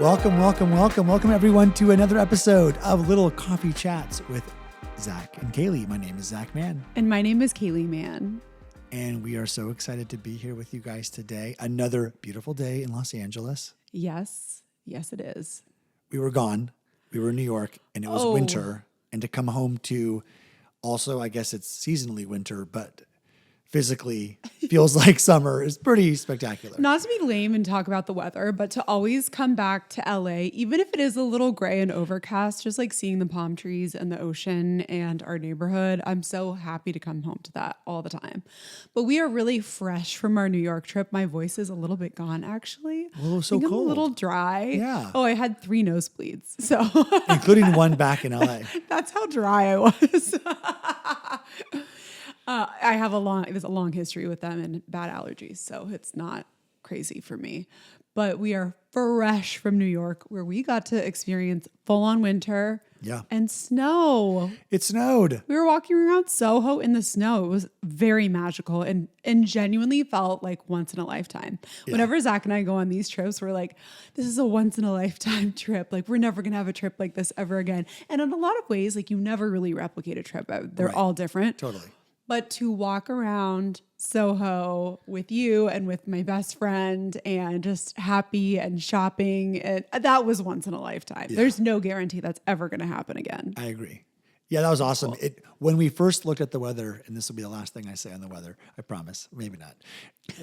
Welcome everyone to another episode of Little Coffee Chats with Zach and Kaylee. My name is Zach Mann. And my name is Kaylee Mann. And we are so excited to be here with you guys today. Another beautiful day in Los Angeles. Yes, it is. We were gone. We were in New York and it was winter. And to come home to also, I guess it's seasonally winter, but physically feels like summer is pretty spectacular. Not to be lame and talk about the weather, but to always come back to LA, even if it is a little gray and overcast, just like seeing the palm trees and the ocean and our neighborhood, I'm so happy to come home to that all the time. But we are really fresh from our New York trip. My voice is a little bit gone, actually. Oh, so cold. I'm a little dry. Yeah. Oh, I had 3 nosebleeds. So including one back in LA. That's how dry I was. It was a long history with them and bad allergies, so it's not crazy for me. But we are fresh from New York, where we got to experience full-on winter and snow. It snowed. We were walking around Soho in the snow. It was very magical and genuinely felt like once in a lifetime. Yeah. Whenever Zach and I go on these trips, we're like, this is a once in a lifetime trip. Like, we're never going to have a trip like this ever again. And in a lot of ways, like, you never really replicate a trip. They're all different. Totally. But to walk around Soho with you and with my best friend and just happy and shopping, that was once in a lifetime. Yeah. There's no guarantee that's ever going to happen again. I agree. Yeah, that was awesome. Cool. When we first looked at the weather, and this will be the last thing I say on the weather, I promise, maybe not,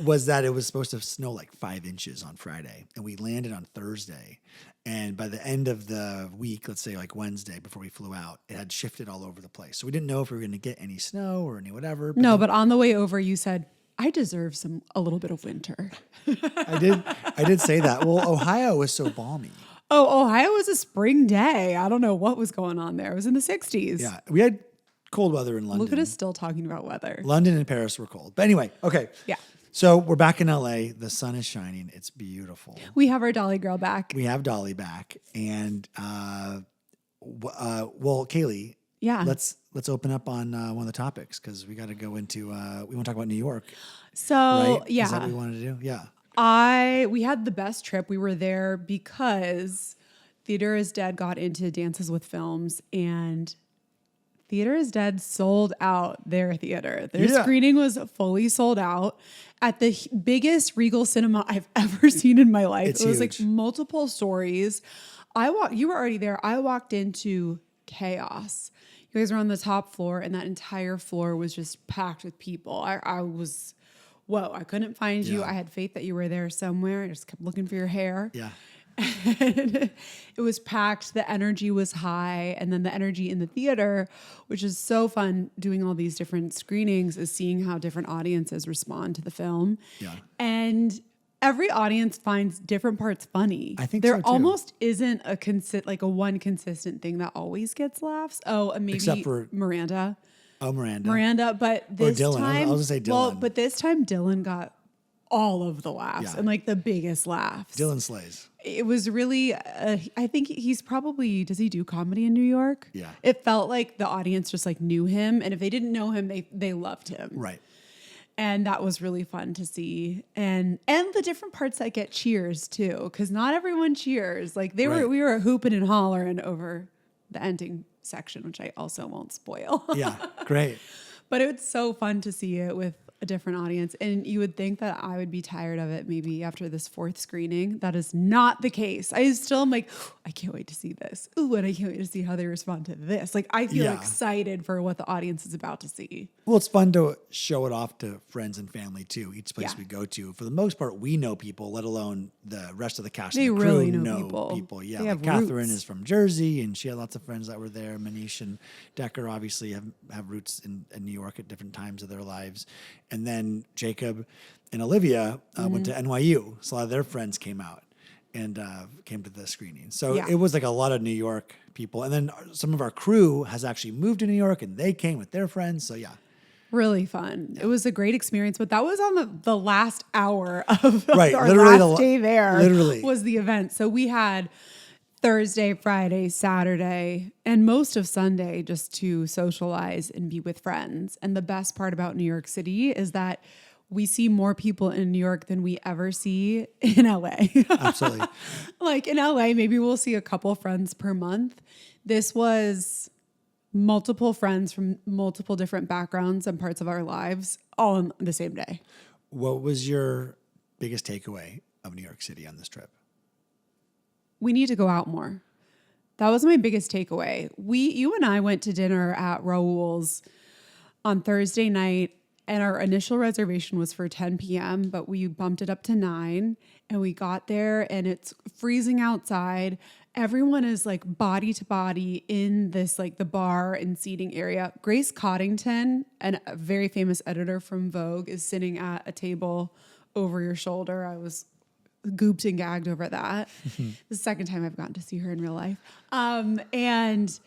was that it was supposed to snow like 5 inches on Friday. And we landed on Thursday. And by the end of the week, let's say like Wednesday before we flew out, it had shifted all over the place. So we didn't know if we were going to get any snow or any whatever. But on the way over, you said, I deserve a little bit of winter. I did say that. Well, Ohio was so balmy. Oh, Ohio was a spring day. I don't know what was going on there. It was in the 60s. Yeah, we had cold weather in London. Look at us still talking about weather. London and Paris were cold. But anyway, okay. Yeah. So we're back in LA. The sun is shining. It's beautiful. We have our Dolly girl back. We have Dolly back. And, Kaylee. Yeah. Let's open up on one of the topics because we got to go into, we want to talk about New York. So, right? Yeah. Is that what we wanted to do? Yeah. We had the best trip. We were there because Theater is Dead got into Dances with Films, and Theater is Dead sold out their theater. Their screening was fully sold out at the biggest Regal cinema I've ever seen in my life. It was huge. Like multiple stories. You were already there. I walked into chaos. You guys were on the top floor, and that entire floor was just packed with people. I was... Whoa, I couldn't find you. I had faith that you were there somewhere. I just kept looking for your hair. Yeah. And it was packed. The energy was high. And then the energy in the theater, which is so fun doing all these different screenings, is seeing how different audiences respond to the film. Yeah. And every audience finds different parts funny. I think there so too. Almost isn't a one consistent thing that always gets laughs. Oh, and maybe except for Miranda. Oh, Miranda. But this Dylan. time, I was gonna say Dylan. Well, but this time Dylan got all of the laughs and like the biggest laughs. Dylan slays. It was really, I think he's probably, does he do comedy in New York? Yeah. It felt like the audience just like knew him. And if they didn't know him, they loved him. Right. And that was really fun to see. And the different parts that get cheers too. Cause not everyone cheers. Like we were hooping and hollering over the ending section, which I also won't spoil. Yeah, great. But it's so fun to see it with a different audience. And you would think that I would be tired of it maybe after this 4th screening. That is not the case. I still am like, I can't wait to see this. Ooh, and I can't wait to see how they respond to this. Like, I feel excited for what the audience is about to see. Well, it's fun to show it off to friends and family too. Each place we go to, for the most part, we know people, let alone the rest of the cast. They and the crew really know people. Yeah, they like have Catherine roots. is from Jersey, and she had lots of friends that were there. Manish and Decker obviously have roots in New York at different times of their lives. And then Jacob and Olivia went to NYU, so a lot of their friends came out and came to the screening. So it was like a lot of New York people. And then some of our crew has actually moved to New York, and they came with their friends. So yeah. Really fun. Yeah. It was a great experience, but that was on the last hour of right. our literally last day there. Literally was the event. So we had Thursday, Friday, Saturday, and most of Sunday just to socialize and be with friends. And the best part about New York City is that we see more people in New York than we ever see in LA. Absolutely. Like in LA, maybe we'll see a couple friends per month. This was multiple friends from multiple different backgrounds and parts of our lives all on the same day. What was your biggest takeaway of New York City on this trip? We need to go out more. That was my biggest takeaway. You and I went to dinner at Raoul's on Thursday night, and our initial reservation was for 10 p.m., but we bumped it up to 9, and we got there, and it's freezing outside. Everyone is like body to body in this, like the bar and seating area. Grace Coddington, a very famous editor from Vogue, is sitting at a table over your shoulder. I was gooped and gagged over that. The second time I've gotten to see her in real life. And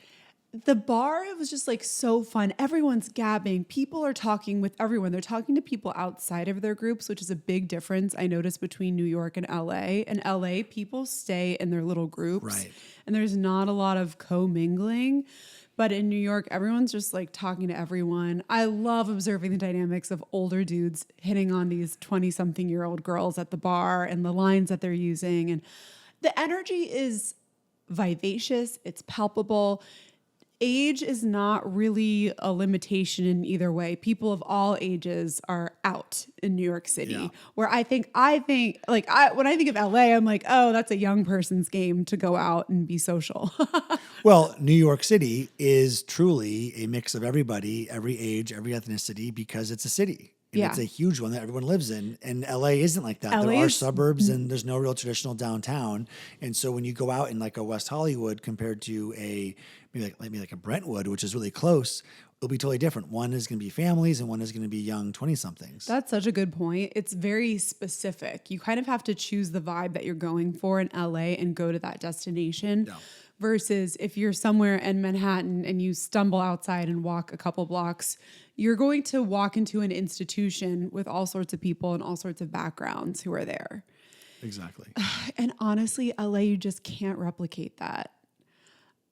the bar, it was just like so fun. Everyone's gabbing. People are talking with everyone. They're talking to people outside of their groups, which is a big difference I noticed between New York and LA. In LA, people stay in their little groups. Right. And there's not a lot of co-mingling. But in New York, everyone's just like talking to everyone. I love observing the dynamics of older dudes hitting on these 20-something-year-old girls at the bar and the lines that they're using. And the energy is vivacious. It's palpable. Age is not really a limitation in either way. People of all ages are out in New York City. Yeah. Where I think like when I think of LA, I'm like, oh, that's a young person's game to go out and be social. Well, New York City is truly a mix of everybody, every age, every ethnicity, because it's a city. And Yeah. it's a huge one that everyone lives in. And LA isn't like that. LA There are is- suburbs and there's no real traditional downtown. And so when you go out in like a West Hollywood compared to maybe like a Brentwood, which is really close, it'll be totally different. One is going to be families and one is going to be young 20-somethings. That's such a good point. It's very specific. You kind of have to choose the vibe that you're going for in LA and go to that destination. Yeah. Versus if you're somewhere in Manhattan and you stumble outside and walk a couple blocks, you're going to walk into an institution with all sorts of people and all sorts of backgrounds who are there. Exactly. And honestly, LA, you just can't replicate that.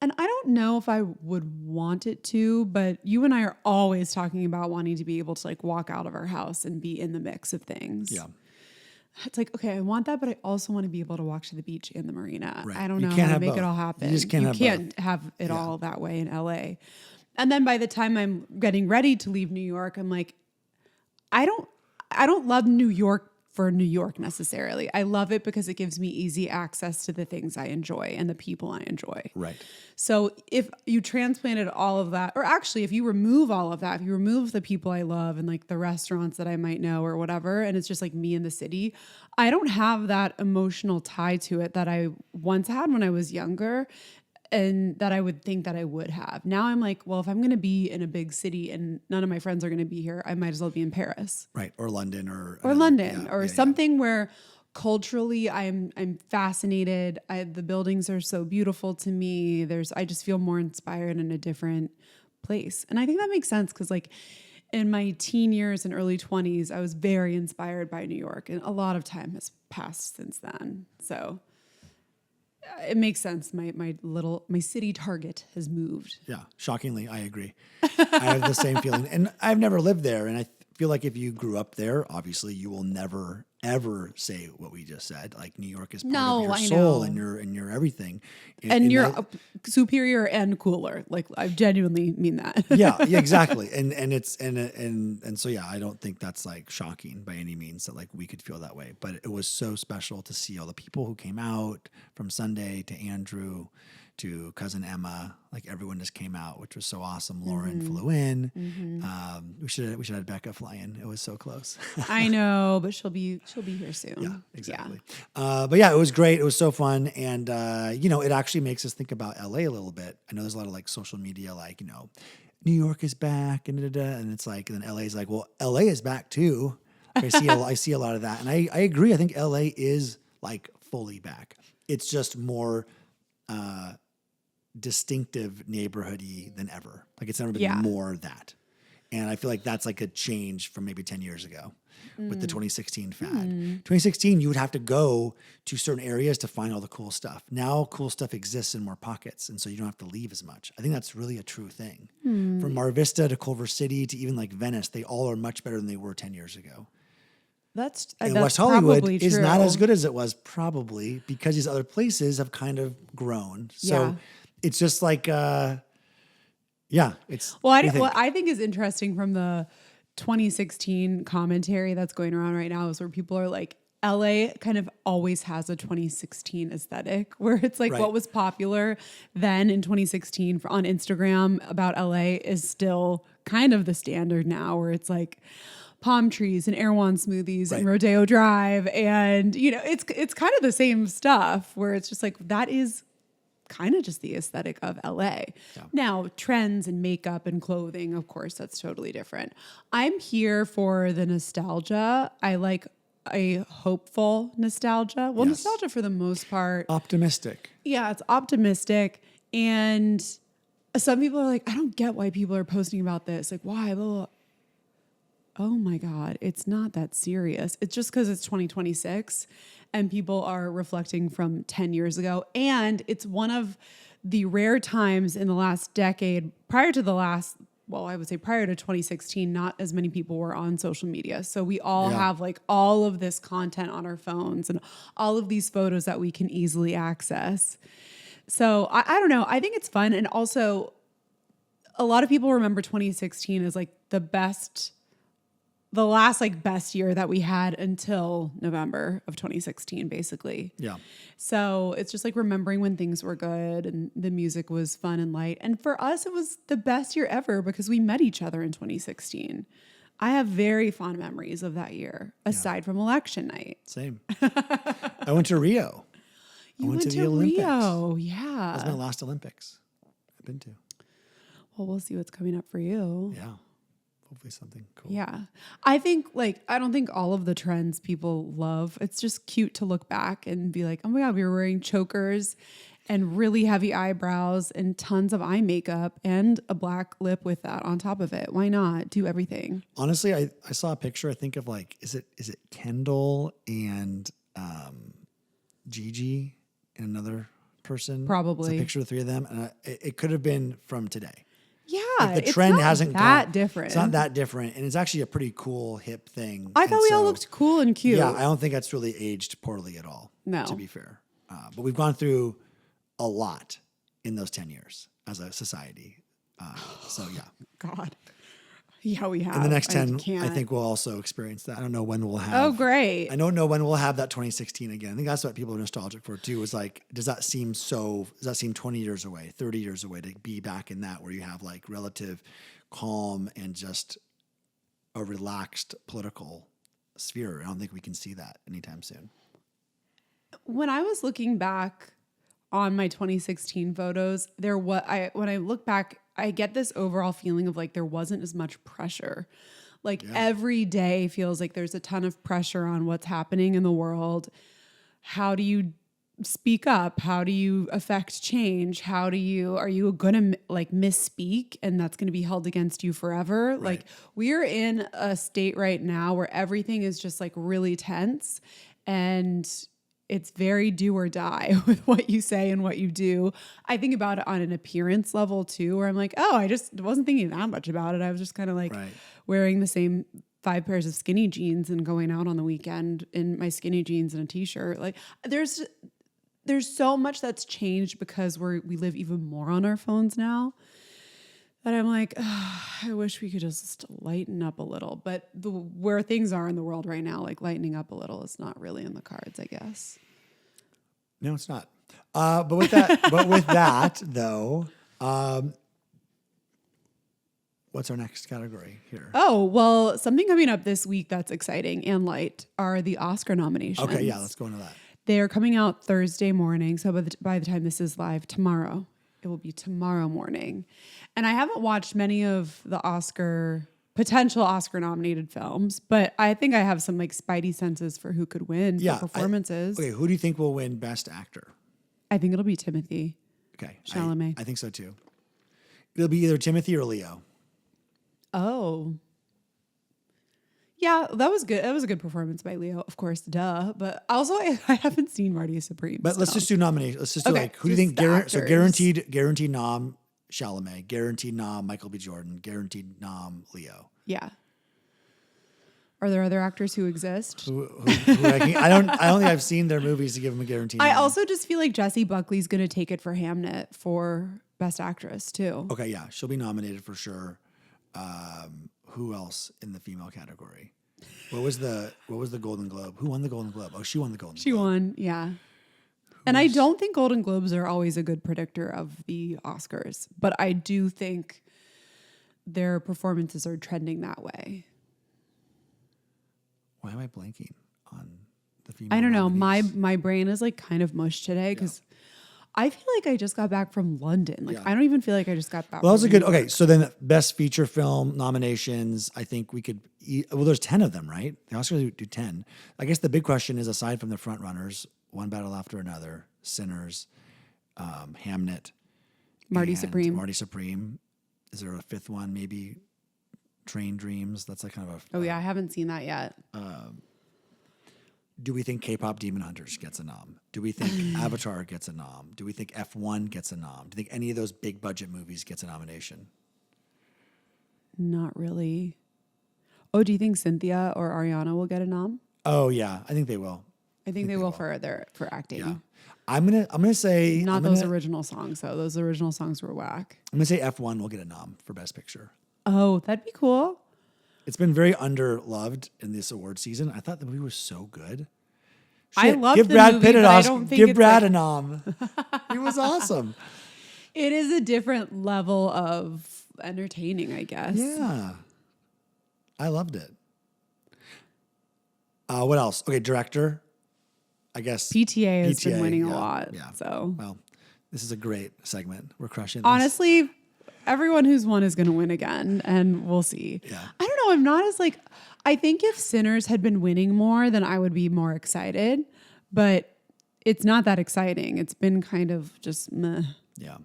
And I don't know if I would want it to, but you and I are always talking about wanting to be able to like walk out of our house and be in the mix of things. Yeah. It's like, okay, I want that, but I also want to be able to walk to the beach and the marina. Right. I don't You know can't how to have make both. it all happen. You just can't have both. have it all that way in LA. And then by the time I'm getting ready to leave New York, I'm like, I don't love New York for New York necessarily. I love it because it gives me easy access to the things I enjoy and the people I enjoy. Right. So if you transplanted all of that, or actually if you remove all of that, if you remove the people I love and like the restaurants that I might know or whatever, and it's just like me in the city, I don't have that emotional tie to it that I once had when I was younger and that I would think that I would have. Now I'm like, well, if I'm going to be in a big city and none of my friends are going to be here, I might as well be in Paris. Right. Or London or London yeah, or yeah, something where culturally I'm fascinated. The buildings are so beautiful to me. I just feel more inspired in a different place. And I think that makes sense because like in my teen years and early 20s, I was very inspired by New York and a lot of time has passed since then. So it makes sense. My city target has moved. Yeah. Shockingly, I agree. I have the same feeling. And I've never lived there. And I feel like if you grew up there, obviously you will never, ever say what we just said. Like New York is part of your soul and your everything. And you're superior and cooler. Like I genuinely mean that. yeah, exactly. And so, yeah, I don't think that's like shocking by any means that like we could feel that way, but it was so special to see all the people who came out from Sunday to Andrew to cousin Emma, like everyone just came out, which was so awesome. Lauren flew in. We should have had Becca fly in. It was so close. I know, but she'll be here soon. Yeah, exactly. But yeah, it was great. It was so fun. And, it actually makes us think about LA a little bit. I know there's a lot of like social media, like, New York is back and and it's like, and then LA is like, well, LA is back too. Like, I see a lot of that. And I agree. I think LA is like fully back. It's just more, distinctive neighborhoody than ever. Like it's never been more that. And I feel like that's like a change from maybe 10 years ago with the 2016 fad. 2016, you would have to go to certain areas to find all the cool stuff. Now cool stuff exists in more pockets. And so you don't have to leave as much. I think that's really a true thing. From Mar Vista to Culver City to even like Venice, they all are much better than they were 10 years ago. And that's West Hollywood probably is not true. as good as it was probably because these other places have kind of grown. So Yeah. it's just like, it's, Well, what do you think? what I think is interesting from the 2016 commentary that's going around right now is where people are like, LA kind of always has a 2016 aesthetic where it's like Right. what was popular then in 2016 on Instagram about LA is still kind of the standard now, where it's like palm trees and Erewhon smoothies Right. and Rodeo Drive. And, it's kind of the same stuff where it's just like, that is kind of just the aesthetic of LA. Now, trends and makeup and clothing, of course, that's totally different. I'm here for the nostalgia. I like a hopeful nostalgia. Well, Yes. nostalgia for the most part. Optimistic. Yeah, it's optimistic. And some people are like, I don't get why people are posting about this. Like, why? Blah, blah, blah. Oh my God, it's not that serious. It's just because it's 2026 and people are reflecting from 10 years ago. And it's one of the rare times in the last decade, prior to 2016, not as many people were on social media. So we all have like all of this content on our phones and all of these photos that we can easily access. So I don't know. I think it's fun. And also, a lot of people remember 2016 as like the last like best year that we had until November of 2016, basically. Yeah. So it's just like remembering when things were good and the music was fun and light. And for us, it was the best year ever because we met each other in 2016. I have very fond memories of that year, aside from election night. Same. I went to Rio. You went to to the Olympics. Rio. Yeah. That was my last Olympics I've been to. Well, we'll see what's coming up for you. Yeah. Hopefully something cool. Yeah. I think I don't think all of the trends people love. It's just cute to look back and be like, oh my God, we were wearing chokers and really heavy eyebrows and tons of eye makeup and a black lip with that on top of it. Why not do everything? Honestly, I saw a picture. I think of like, is it Kendall and Gigi and another person? Probably. It's a picture of the three of them. And it could have been from today. Yeah. Like the it's trend not hasn't that different. It's not that different. And it's actually a pretty cool, hip thing. I thought we all looked cool and cute. Yeah, I don't think that's really aged poorly at all, No. to be fair. But we've gone through a lot in those 10 years as a society. So, yeah. God. Yeah, we have. In the next 10, I can't. think we'll also experience that. I don't know when we'll have. Oh, great. I don't know when we'll have that 2016 again. I think that's what people are nostalgic for too, is like, does that seem 20 years away, 30 years away to be back in that where you have like relative calm and just a relaxed political sphere? I don't think we can see that anytime soon. When I was looking back on my 2016 photos, when I look back, I get this overall feeling of like there wasn't as much pressure. Like every day feels like there's a ton of pressure on what's happening in the world. How do you speak up? How do you affect change? Are you going to like misspeak and that's going to be held against you forever? Right. Like we're in a state right now where everything is just like really tense and it's very do or die with what you say and what you do. I think about it on an appearance level too, where I'm like, oh, I just wasn't thinking that much about it. I was just kind of like wearing the same 5 pairs of skinny jeans and going out on the weekend in my skinny jeans and a t-shirt. Like there's so much that's changed because we live even more on our phones now that I'm like, I wish we could just lighten up a little. But where things are in the world right now, like lightening up a little is not really in the cards, I guess. No, it's not. But with that, though, what's our next category here? Oh, well, something coming up this week that's exciting and light are the Oscar nominations. Okay, yeah, let's go into that. They are coming out Thursday morning. So by the time this is live tomorrow, it will be tomorrow morning. And I haven't watched many of the potential Oscar nominated films, but I think I have some like spidey senses for who could win for performances. Okay, who do you think will win Best Actor? I think it'll be Timothy. Okay. Chalamet. I think so too. It'll be either Timothy or Leo. Oh. Yeah, that was good. That was a good performance by Leo, of course, duh. But also, I haven't seen Marty Supreme. But let's just do nominations. Let's just do like, who do you think? So guaranteed nom Chalamet, guaranteed nom Michael B. Jordan, guaranteed nom Leo. Yeah. Are there other actors who exist? I don't think I've seen their movies to give them a guarantee. I also just feel like Jessie Buckley's going to take it for Hamnet for Best Actress too. Okay, yeah, she'll be nominated for sure. Who else in the female category? What was the Golden Globe? Who won the Golden Globe? Oh, she won the Golden Globe. She won, yeah. And I don't think Golden Globes are always a good predictor of the Oscars, but I do think their performances are trending that way. Why am I blanking on the female? I don't know. nominees? My brain is like kind of mush today because I feel like I just got back from London. Like I don't even feel like I just got back. Well, that was a from good. New York. Okay, so then best feature film nominations. I think we could. Well, there's 10 of them, right? The Oscars do 10. I guess the big question is, aside from the front runners, One Battle After Another, Sinners, Hamnet, Marty and Supreme. Marty Supreme. Is there a fifth one? Maybe Train Dreams. That's like kind of a. Oh yeah, I haven't seen that yet. Do we think K-pop Demon Hunters gets a nom? Do we think Avatar gets a nom? Do we think F1 gets a nom? Do you think any of those big budget movies gets a nomination? Not really. Oh, do you think Cynthia or Ariana will get a nom? Oh yeah, I think they will. I think they will for acting. Yeah, I'm gonna say Not those original songs though. Those original songs were whack. I'm gonna say F1 will get a nom for Best Picture. Oh, that'd be cool. It's been very underloved in this award season. I thought the movie was so good. I loved give the Brad movie, Pitt an but I Oscar. don't think Give it's Brad like- a nom. He was awesome. It is a different level of entertaining, I guess. Yeah, I loved it. What else? Okay, director. I guess PTA has been winning a yeah, lot. Yeah. So Well, this is a great segment. We're crushing this. honestly, everyone who's won is going to win again, and we'll see. Yeah. I don't know. I'm not as like. I think if Sinners had been winning more, then I would be more excited. But it's not that exciting. It's been kind of just meh. Yeah.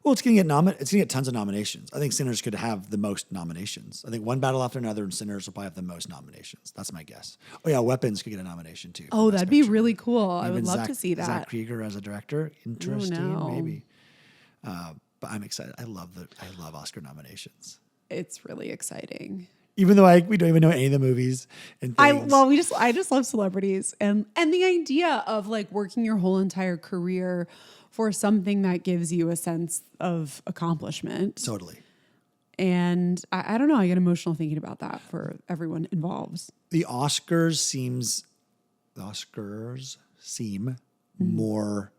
Well, it's gonna get tons of nominations. I think Sinners could have the most nominations. I think One Battle After Another and Sinners will probably have the most nominations. That's my guess. Oh yeah, Weapons could get a nomination too. Oh, for Best that'd be Picture. really cool. I would Even love to see that. Zach Krieger as a director. Interesting, no. maybe. But I'm excited. I love Oscar nominations. It's really exciting. Even though we don't even know any of the movies and things. I just love celebrities and the idea of like working your whole entire career for something that gives you a sense of accomplishment. Totally. And I don't know, I get emotional thinking about that for everyone involved. The Oscars seem more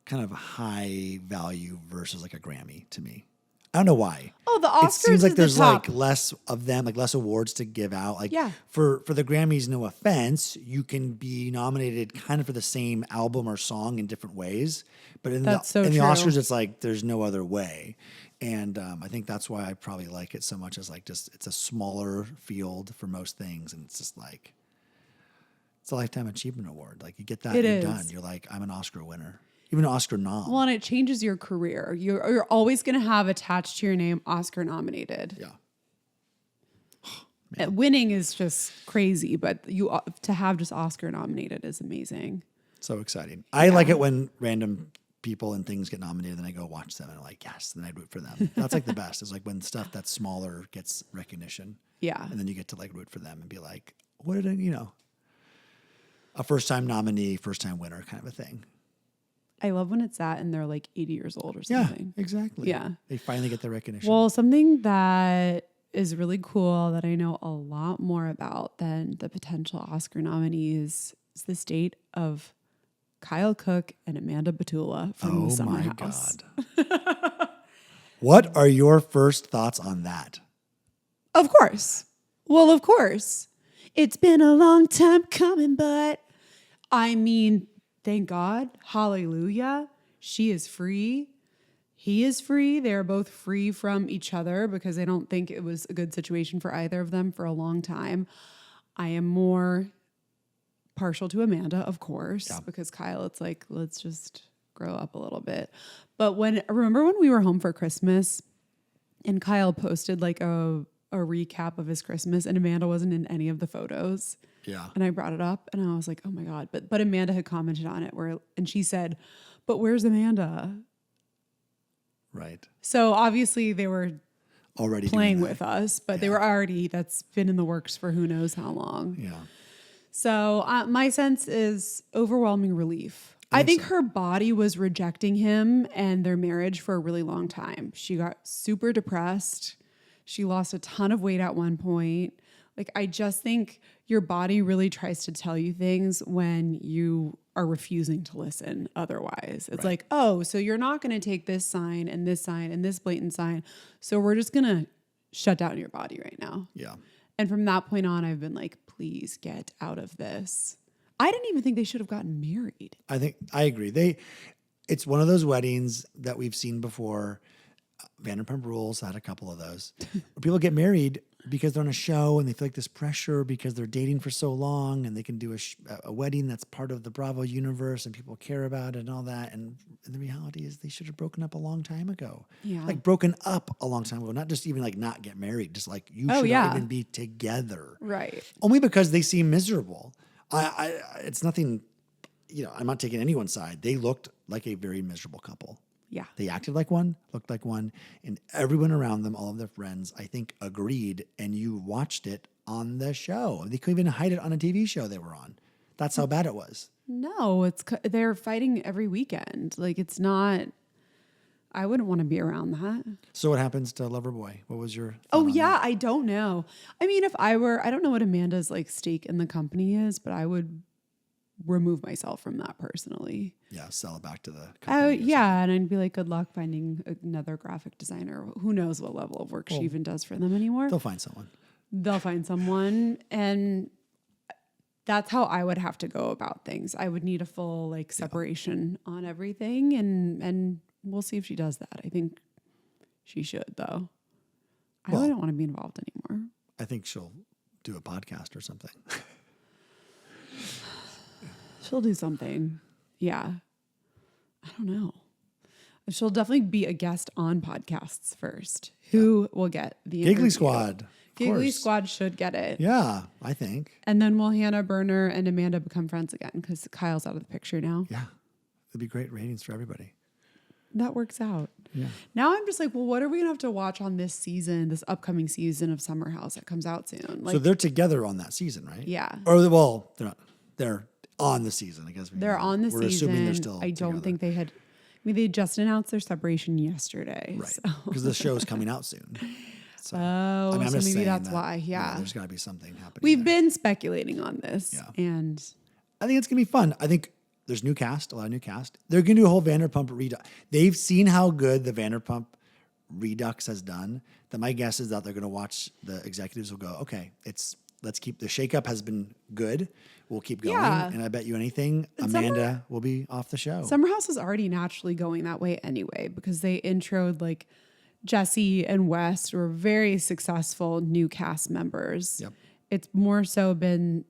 kind of high value versus like a Grammy to me. I don't know why. Oh, the Oscars It seems like is there's the top. like less of them, like less awards to give out. Like Yeah. for the Grammys, no offense, you can be nominated kind of for the same album or song in different ways. But in That's so the true. Oscars, it's like there's no other way. And I think that's why I probably like it so much. As like just it's a smaller field for most things, and it's just like it's a lifetime achievement award. Like you get that, It you're is. done. You're like I'm an Oscar winner, even an Oscar nom. Well, and it changes your career. You're always going to have attached to your name Oscar nominated. Yeah. Winning is just crazy, but to have just Oscar nominated is amazing. So exciting. I like it when random people and things get nominated, and I go watch them and I'm like, yes, then I root for them. That's like the best. It's like when stuff that's smaller gets recognition. Yeah. And then you get to like root for them and be like, what did I, a first time nominee, first time winner kind of a thing. I love when it's that and they're like 80 years old or Yeah, something. exactly. Yeah. They finally get the recognition. Well, something that is really cool that I know a lot more about than the potential Oscar nominees is the state of Kyle Cook and Amanda Batula from the Summer House. God. What are your first thoughts on that? Of course. Well, of course. It's been a long time coming, but I mean, thank God. Hallelujah. She is free. He is free. They're both free from each other because they don't think it was a good situation for either of them for a long time. I am more partial to Amanda, of course, because Kyle, it's like, let's just grow up a little bit. But remember when we were home for Christmas and Kyle posted like a recap of his Christmas and Amanda wasn't in any of the photos. Yeah. And I brought it up and I was like, oh my God. But Amanda had commented on it and she said, but where's Amanda? Right. So obviously they were already playing doing with us, but they were already, that's been in the works for who knows how long. that. Yeah. So my sense is overwhelming relief. I think her body was rejecting him and their marriage for a really long time. She got super depressed. She lost a ton of weight at one point. Like, I just think your body really tries to tell you things when you are refusing to listen otherwise. It's like, oh, so you're not going to take this sign and this blatant sign. So we're just going to shut down your body right now. Yeah. And from that point on, I've been like, please get out of this. I didn't even think they should have gotten married. I agree. It's one of those weddings that we've seen before. Vanderpump Rules had a couple of those. Where people get married because they're on a show and they feel like this pressure because they're dating for so long and they can do a wedding that's part of the Bravo universe and people care about it and all that. And the reality is they should have broken up a long time ago. Yeah. Like broken up a long time ago, not just even like not get married, just like you should not even be together. Right. Only because they seem miserable. It's nothing, I'm not taking anyone's side. They looked like a very miserable couple. Yeah. They acted like one, looked like one, and everyone around them, all of their friends, I think, agreed, and you watched it on the show. They couldn't even hide it on a TV show they were on. That's how bad it was. No, they're fighting every weekend. Like, it's not, I wouldn't want to be around that. So what happens to Loverboy? What was your thought Oh, on yeah, that? I don't know. I mean, if I don't know what Amanda's like stake in the company is, but I would remove myself from that personally. Yeah, sell it back to the company. Oh, yeah, and I'd be like, good luck finding another graphic designer. Who knows what level of work she even does for them anymore. They'll find someone. They'll find someone, and that's how I would have to go about things. I would need a full like separation on everything, and we'll see if she does that. I think she should, though. I wouldn't want to be involved anymore. I think she'll do a podcast or something. She'll do something. Yeah. I don't know. She'll definitely be a guest on podcasts first. Who will get the Giggly interview. Squad. Of Giggly course. Squad should get it. Yeah, I think. And then will Hannah Berner and Amanda become friends again because Kyle's out of the picture now? Yeah. It'd be great ratings for everybody. That works out. Yeah. Now I'm just like, well, what are we going to have to watch on this season, this upcoming season of Summer House that comes out soon? Like, So they're together on that season, right? yeah. Or, well, they're not. They're on the season, I guess. They're on the We're season. assuming they're still I don't together. think they had. I mean, they just announced their separation yesterday. Right. So. Because the show is coming out soon. So, Oh, I'm so just maybe saying that's that, why. Yeah. there's got to be something happening. We've there. been speculating on this. Yeah. And I think it's going to be fun. I think there's new cast, a lot of new cast. They're going to do a whole Vanderpump Redux. They've seen how good the Vanderpump Redux has done. That my guess is that they're going to watch, the executives will go, okay, let's keep, the shakeup has been good. We'll keep going. Yeah. And I bet you anything, Amanda will be off the show. Summer House is already naturally going that way anyway because they introed like Jesse and West were very successful new cast members. Yep. It's more so been,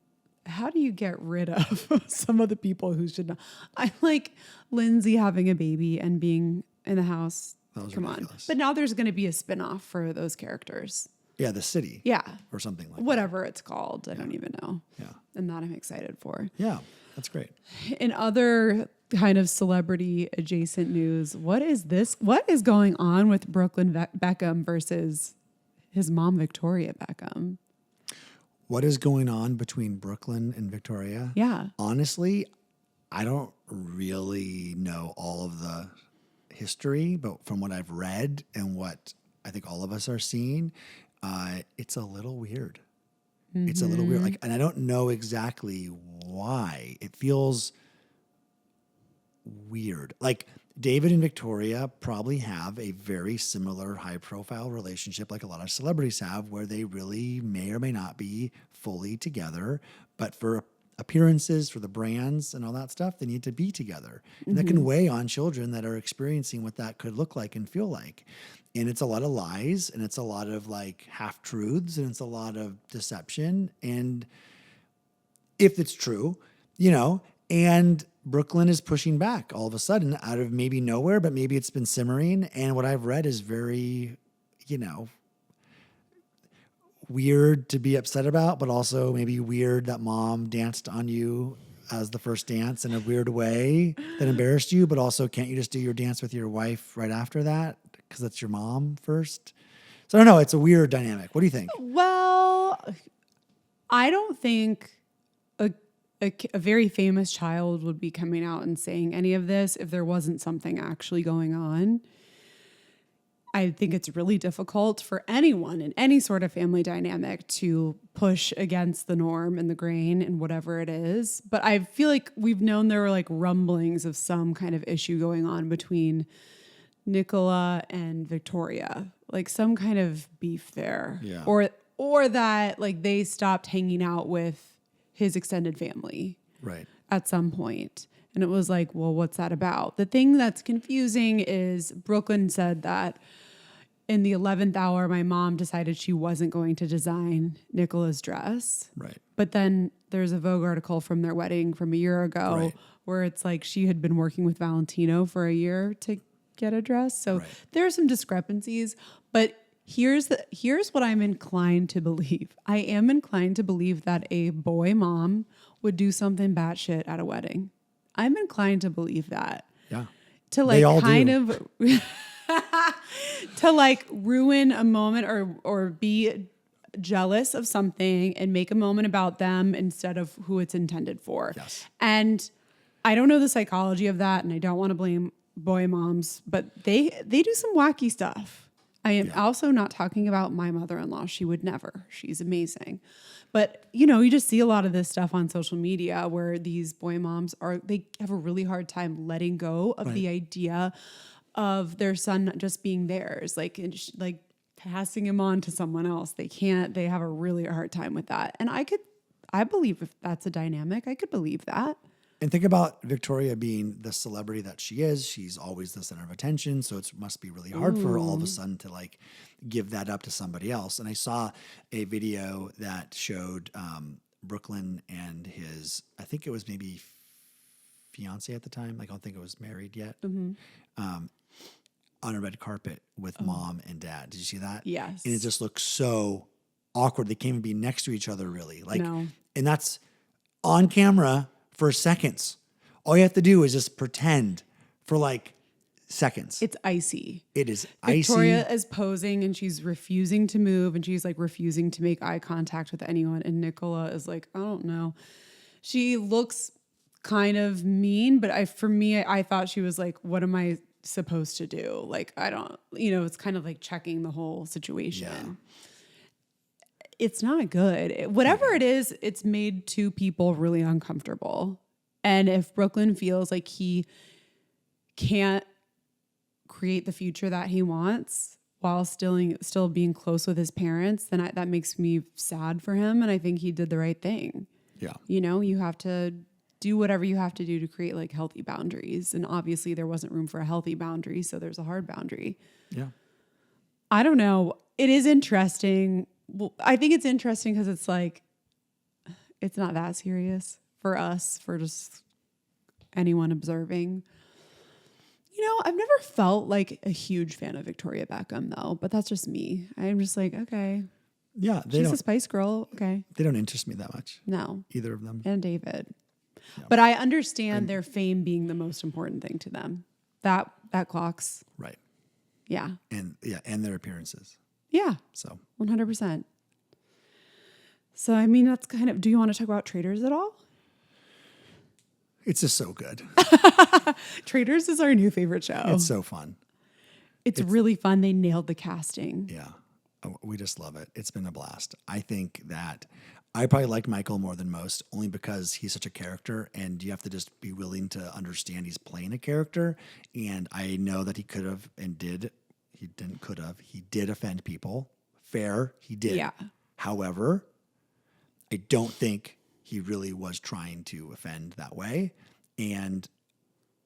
how do you get rid of some of the people who should not? I like Lindsay having a baby and being in the house. That was Come ridiculous. on. But now there's going to be a spinoff for those characters. Yeah, the city. Yeah. Or something like Whatever it's called. I don't even know. that. Yeah. And that I'm excited for. Yeah, that's great. In other kind of celebrity adjacent news, what is this? What is going on with Brooklyn Beckham versus his mom, Victoria Beckham? What is going on between Brooklyn and Victoria? Yeah. Honestly, I don't really know all of the history, but from what I've read and what I think all of us are seeing, it's a little weird. It's a little weird. Like, and I don't know exactly why. It feels weird. Like David and Victoria probably have a very similar high profile relationship like a lot of celebrities have, where they really may or may not be fully together, but for appearances, for the brands and all that stuff, they need to be together. And that can weigh on children that are experiencing what that could look like and feel like. And it's a lot of lies, and it's a lot of like half truths, and it's a lot of deception. And if it's true, and Brooklyn is pushing back all of a sudden out of maybe nowhere, but maybe it's been simmering. And what I've read is very, weird to be upset about, but also maybe weird that mom danced on you as the first dance in a weird way that embarrassed you, but also can't you just do your dance with your wife right after that because that's your mom first? So I don't know. It's a weird dynamic. What do you think? Well, I don't think a very famous child would be coming out and saying any of this if there wasn't something actually going on. I think it's really difficult for anyone in any sort of family dynamic to push against the norm and the grain and whatever it is. But I feel like we've known there were like rumblings of some kind of issue going on between Nicola and Victoria, like some kind of beef there. Yeah. Or that like they stopped hanging out with his extended family Right. at some point. And it was like, well, what's that about? The thing that's confusing is Brooklyn said that in the 11th hour, my mom decided she wasn't going to design Nicola's dress. Right. But then there's a Vogue article from their wedding from a year ago Right. where it's like she had been working with Valentino for a year to get a dress. So Right. there are some discrepancies, but here's what I'm inclined to believe. I am inclined to believe that a boy mom would do something batshit at a wedding. I'm inclined to believe that. Yeah. To They like all kind do. of to like ruin a moment or be jealous of something and make a moment about them instead of who it's intended for. Yes. And I don't know the psychology of that, and I don't want to blame boy moms, but they do some wacky stuff. I am also not talking about my mother-in-law. She would never. She's amazing. But, you just see a lot of this stuff on social media where these boy moms they have a really hard time letting go of the idea of their son just being theirs, like passing him on to someone else. They have a really hard time with that. And I believe if that's a dynamic, I could believe that. And think about Victoria being the celebrity that she is. She's always the center of attention. So it must be really hard for her all of a sudden to like give that up to somebody else. And I saw a video that showed Brooklyn and his, I think it was maybe fiance at the time. Like I don't think it was married yet. On a red carpet with mom and dad. Did you see that? Yes. And it just looks so awkward. They can't even be next to each other really. Like, No. And that's on camera for seconds. All you have to do is just pretend for like seconds. It's icy. It is Victoria icy. is posing and she's refusing to move and she's like refusing to make eye contact with anyone. And Nicola is like, I don't know. She looks kind of mean, but I thought she was like, what am I supposed to do? Like, I don't, it's kind of like checking the whole situation. Yeah. It's not good. Whatever it is, it's made two people really uncomfortable. And if Brooklyn feels like he can't create the future that he wants while still being close with his parents, then that makes me sad for him. And I think he did the right thing. Yeah. You have to do whatever you have to do to create like healthy boundaries. And obviously there wasn't room for a healthy boundary. So there's a hard boundary. Yeah. I don't know. It is interesting. Well, I think it's interesting because it's like, it's not that serious for us, for just anyone observing. I've never felt like a huge fan of Victoria Beckham though, but that's just me. I'm just like, okay. Yeah. She's a Spice Girl. Okay. They don't interest me that much. No. Either of them. And David. Yeah. But I understand their fame being the most important thing to them. That clocks. Right. Yeah. And their appearances. Yeah. So 100%. So, I mean, that's kind of, do you want to talk about Traitors at all? It's just so good. Traitors is our new favorite show. It's so fun. It's really fun. They nailed the casting. Yeah. We just love it. It's been a blast. I think that I probably like Michael more than most only because he's such a character and you have to just be willing to understand he's playing a character. And I know that he could have and did. He did offend people. Fair. He did. Yeah. However, I don't think he really was trying to offend that way. And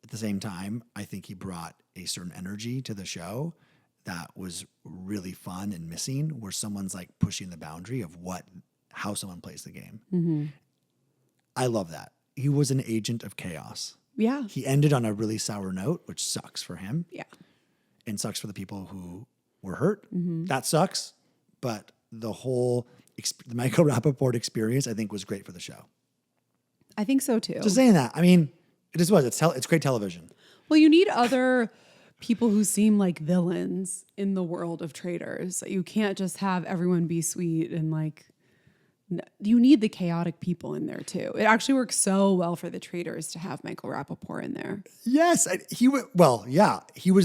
at the same time, I think he brought a certain energy to the show that was really fun and missing, where someone's like pushing the boundary of how someone plays the game. Mm-hmm. I love that. He was an agent of chaos. Yeah. He ended on a really sour note, which sucks for him. Yeah. And sucks for the people who were hurt. Mm-hmm. That sucks. But the whole the Michael Rappaport experience, I think, was great for the show. I think so too. Just saying that. I mean, it just was. It's great television. Well, you need other people who seem like villains in the world of traders. You can't just have everyone be sweet and like, you need the chaotic people in there too. It actually works so well for the traders to have Michael Rappaport in there. Yes, he was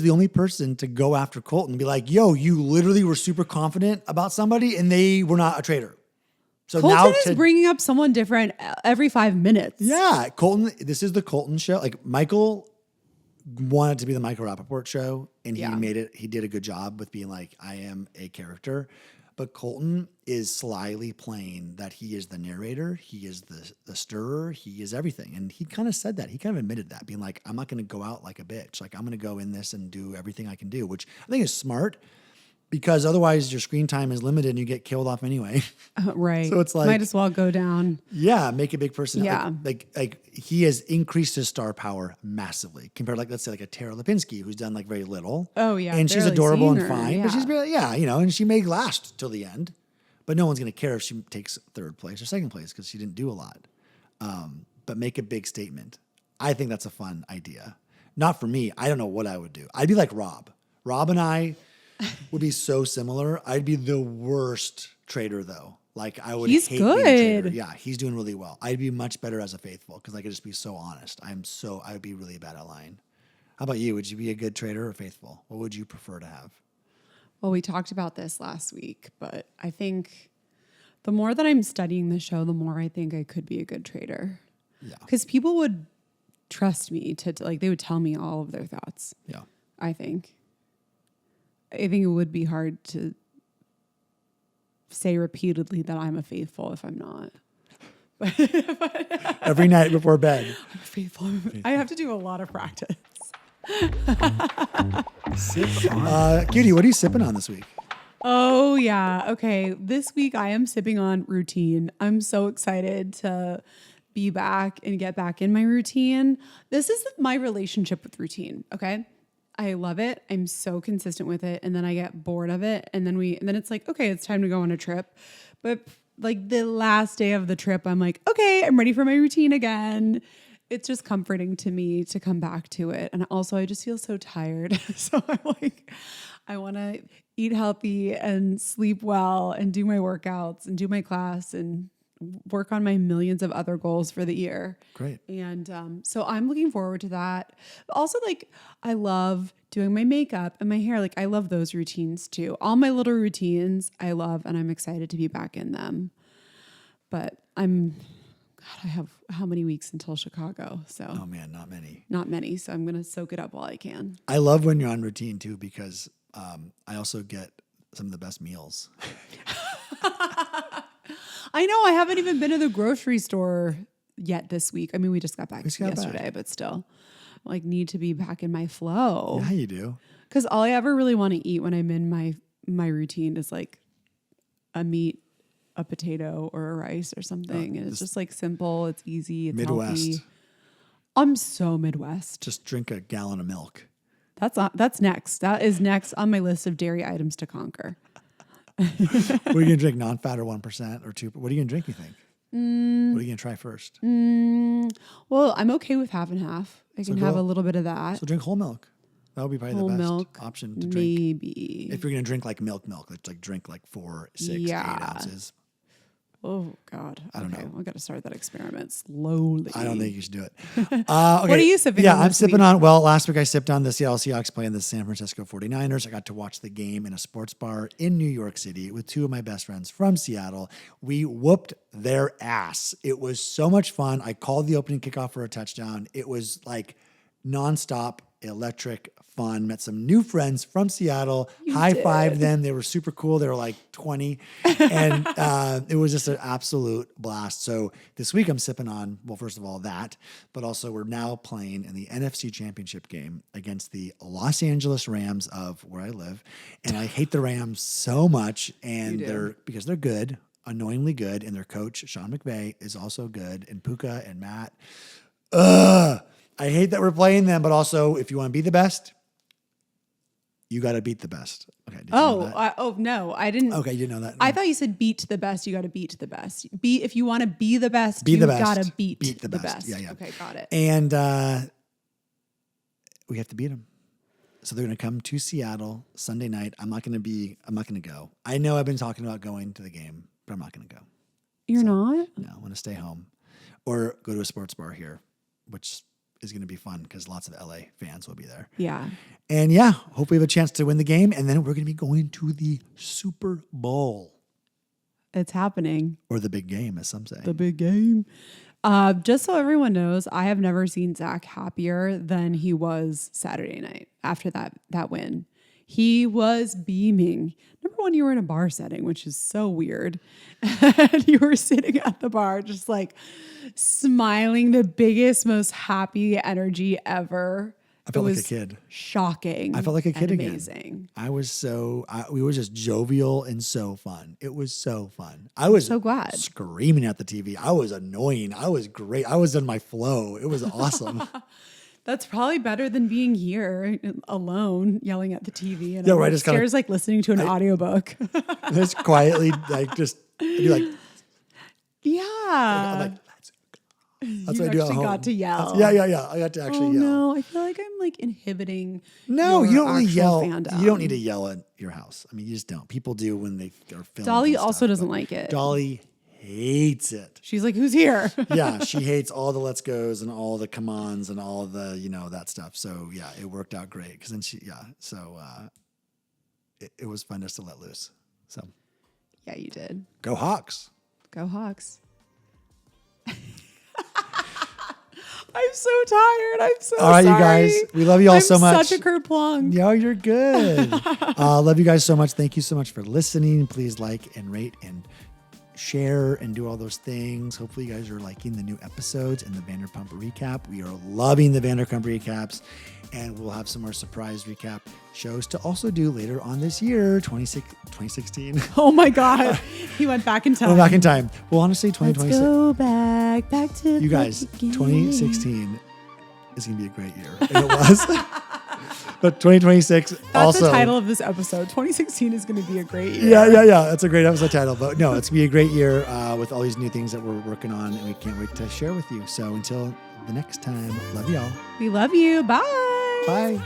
the only person to go after Colton and be like, "Yo, you literally were super confident about somebody, and they were not a traitor." So Colton is bringing up someone different every 5 minutes. Yeah, Colton. This is the Colton show. Like Michael wanted to be the Michael Rappaport show, and he made it. He did a good job with being like, "I am a character." But Colton is slyly playing that he is the narrator, he is the stirrer, he is everything. And he kind of said that. He kind of admitted that, being like, I'm not going to go out like a bitch. Like, I'm going to go in this and do everything I can do, which I think is smart because otherwise your screen time is limited and you get killed off anyway. Right. So it's like, might as well go down. Yeah, make a big person. Yeah. Like he has increased his star power massively compared to like, let's say like a Tara Lipinski who's done like very little. Oh yeah. And she's adorable and fine, yeah. but she's really, and she may last till the end, but no one's going to care if she takes third place or second place because she didn't do a lot. But make a big statement. I think that's a fun idea. Not for me. I don't know what I would do. I'd be like Rob. Rob and I would be so similar. I'd be the worst trader though. Like I would He's hate good. being a trader. Yeah, he's doing really well. I'd be much better as a faithful because I could just be so honest. I would be really bad at lying. How about you? Would you be a good trader or faithful? What would you prefer to have? Well, we talked about this last week, but I think the more that I'm studying the show, the more I think I could be a good trader. Yeah. Because people would trust me to like, they would tell me all of their thoughts. Yeah. I think it would be hard to say repeatedly that I'm a faithful if I'm not. Every night before bed. I'm faithful. I have to do a lot of practice. Cutie, what are you sipping on this week? Oh, yeah. Okay. This week I am sipping on routine. I'm so excited to be back and get back in my routine. This is my relationship with routine. Okay. I love it. I'm so consistent with it. And then I get bored of it. And then it's like, okay, it's time to go on a trip. But like the last day of the trip, I'm like, okay, I'm ready for my routine again. It's just comforting to me to come back to it. And also I just feel so tired. So I'm like, I want to eat healthy and sleep well and do my workouts and do my class and work on my millions of other goals for the year. Great. And so I'm looking forward to that. But also, like, I love doing my makeup and my hair. Like, I love those routines too. All my little routines I love, and I'm excited to be back in them. But I have how many weeks until Chicago? So Oh man, not many. Not many. So I'm going to soak it up while I can. I love when you're on routine too, because I also get some of the best meals. I know I haven't even been to the grocery store yet this week. I mean, we just got back yesterday, but still like need to be back in my flow. Yeah, you do. Because all I ever really want to eat when I'm in my routine is like a meat, a potato, or a rice or something. And it's just like simple. It's easy. It's Midwest. healthy. I'm so Midwest. Just drink a gallon of milk. That's next. That is next on my list of dairy items to conquer. What are you gonna drink? Non-fat or 1% or 2%? What are you gonna drink? You think? What are you gonna try first? Well, I'm okay with half and half. I can have a little bit of that. So drink whole milk. That would be probably Whole the best milk, option to drink. maybe. If you're gonna drink like milk, let's like drink like 4, 6, 8 ounces. Oh God. I don't know. I got to start that experiment slowly. I don't think you should do it. Okay. What are you sipping on? Yeah, I'm this sipping week? on. Well, last week I sipped on the Seattle Seahawks playing the San Francisco 49ers. I got to watch the game in a sports bar in New York City with 2 of my best friends from Seattle. We whooped their ass. It was so much fun. I called the opening kickoff for a touchdown. It was like nonstop, electric, fun. Met some new friends from Seattle. High-fived them. They were super cool. They were like 20. And it was just an absolute blast. So this week I'm sipping on, well, first of all, that, but also we're now playing in the NFC Championship game against the Los Angeles Rams of where I live. And I hate the Rams so much. And because they're good, annoyingly good. And their coach, Sean McVay, is also good. And Puka and Matt. I hate that we're playing them, but also if you want to be the best, you got to beat the best. Okay. Did you know that? No, I didn't. Okay, you know that. No. I thought you said beat the best. You got to beat the best. If you want to be the best, you got to beat the best. Yeah. Okay, got it. And we have to beat them. So they're going to come to Seattle Sunday night. I'm not going to go. I know I've been talking about going to the game, but I'm not going to go. You're not? No, I want to stay home or go to a sports bar here, which is going to be fun because lots of LA fans will be there. Yeah. And yeah, hope we have a chance to win the game. And then we're going to be going to the Super Bowl. It's happening. Or the big game, as some say. The big game. Just so everyone knows, I have never seen Zach happier than he was Saturday night after that win. He was beaming. Number one, you were in a bar setting, which is so weird. And you were sitting at the bar just like smiling, the biggest, most happy energy ever. I felt like a kid. Shocking. I felt like a kid again. Amazing. We were just jovial and so fun. It was so fun. I was so glad. Screaming at the TV. I was annoying. I was great. I was in my flow. It was awesome. That's probably better than being here alone yelling at the TV and right, just upstairs like listening to an audiobook. Just quietly be like, yeah. I'm like, that's what I do at home. Got to yell. Yeah. I got to actually yell. No, I feel like I'm like inhibiting. No, you don't really yell. Fandom. You don't need to yell at your house. I mean, you just don't. People do when they are filming. Dolly also doesn't like it. Dolly hates it. She's like, who's here? Yeah, she hates all the let's goes and all the come ons and all the, that stuff. So yeah, it worked out great. Because then it was fun just to let loose. So yeah, you did. Go Hawks. Go Hawks. I'm so tired. I'm so all right, sorry. you guys. We love you all so much. Such a kerplunk. Yeah, you're good. Love you guys so much. Thank you so much for listening. Please like and rate and share and do all those things. Hopefully you guys are liking the new episodes and the Vanderpump recap. We are loving the Vanderpump recaps, and we'll have some more surprise recap shows to also do later on this year, 2016. Oh my God. He went back in time. We're back in time. Well, honestly, 2026. Let's go back to you guys, 2016 is going to be a great year. And it was. But 2026 That's also. the title of this episode. 2016 is going to be a great year. Yeah. That's a great episode title. But no, it's going to be a great year with all these new things that we're working on, and we can't wait to share with you. So until the next time, love y'all. We love you. Bye. Bye.